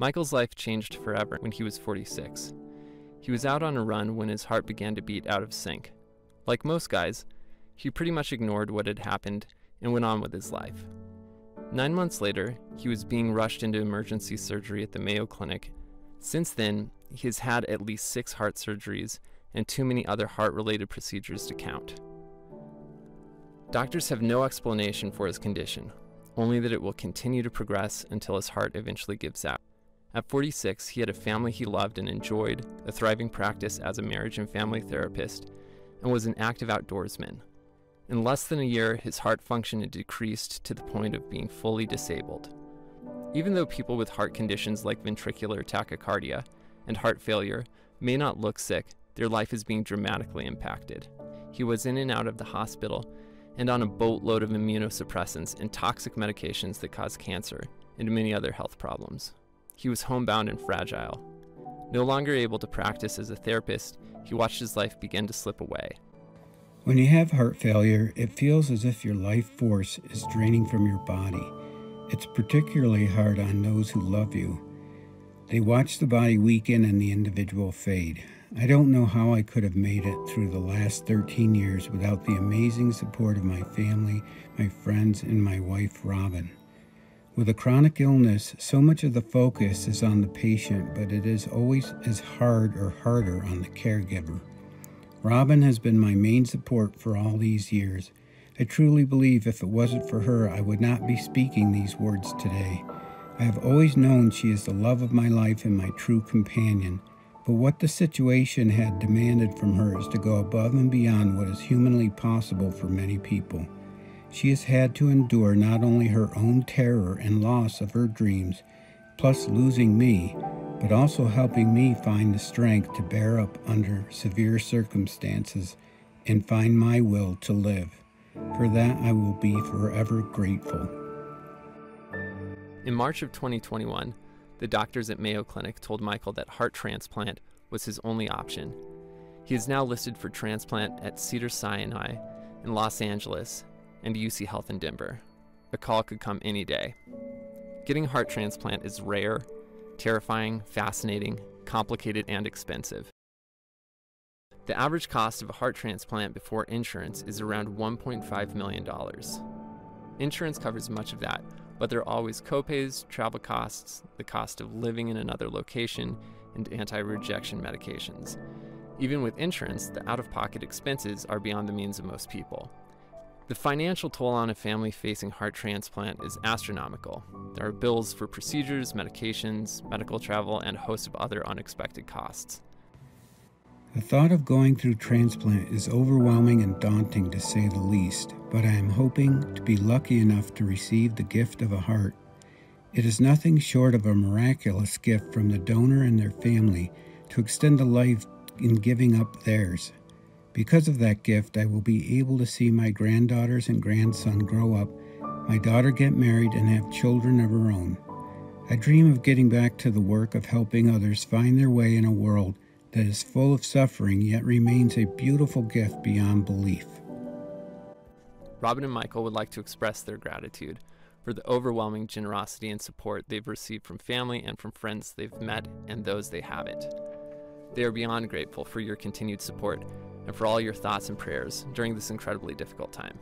Michael's life changed forever when he was 46. He was out on a run when his heart began to beat out of sync. Like most guys, he pretty much ignored what had happened and went on with his life. 9 months later, he was being rushed into emergency surgery at the Mayo Clinic. Since then, he has had at least 6 heart surgeries and too many other heart-related procedures to count. Doctors have no explanation for his condition, only that it will continue to progress until his heart eventually gives out. At 46, he had a family he loved and enjoyed, a thriving practice as a marriage and family therapist, and was an active outdoorsman. In less than a year, his heart function had decreased to the point of being fully disabled. Even though people with heart conditions like ventricular tachycardia and heart failure may not look sick, their life is being dramatically impacted. He was in and out of the hospital and on a boatload of immunosuppressants and toxic medications that cause cancer and many other health problems. He was homebound and fragile. No longer able to practice as a therapist, he watched his life begin to slip away. When you have heart failure, it feels as if your life force is draining from your body. It's particularly hard on those who love you. They watch the body weaken and the individual fade. I don't know how I could have made it through the last 13 years without the amazing support of my family, my friends, and my wife, Robin. With a chronic illness, so much of the focus is on the patient, but it is always as hard or harder on the caregiver. Robin has been my main support for all these years. I truly believe if it wasn't for her, I would not be speaking these words today. I have always known she is the love of my life and my true companion, but what the situation had demanded from her is to go above and beyond what is humanly possible for many people. She has had to endure not only her own terror and loss of her dreams, plus losing me, but also helping me find the strength to bear up under severe circumstances and find my will to live. For that, I will be forever grateful. In March of 2021, the doctors at Mayo Clinic told Michael that heart transplant was his only option. He is now listed for transplant at Cedars-Sinai in Los Angeles and UC Health in Denver. A call could come any day. Getting a heart transplant is rare, terrifying, fascinating, complicated, and expensive. The average cost of a heart transplant before insurance is around $1.5 million. Insurance covers much of that, but there are always copays, travel costs, the cost of living in another location, and anti-rejection medications. Even with insurance, the out-of-pocket expenses are beyond the means of most people. The financial toll on a family facing heart transplant is astronomical. There are bills for procedures, medications, medical travel, and a host of other unexpected costs. The thought of going through transplant is overwhelming and daunting to say the least, but I am hoping to be lucky enough to receive the gift of a heart. It is nothing short of a miraculous gift from the donor and their family to extend a life in giving up theirs. Because of that gift, I will be able to see my granddaughters and grandson grow up, my daughter get married, and have children of her own. I dream of getting back to the work of helping others find their way in a world that is full of suffering yet remains a beautiful gift beyond belief. Robin and Michael would like to express their gratitude for the overwhelming generosity and support they've received from family and from friends they've met and those they haven't. They are beyond grateful for your continued support and for all your thoughts and prayers during this incredibly difficult time.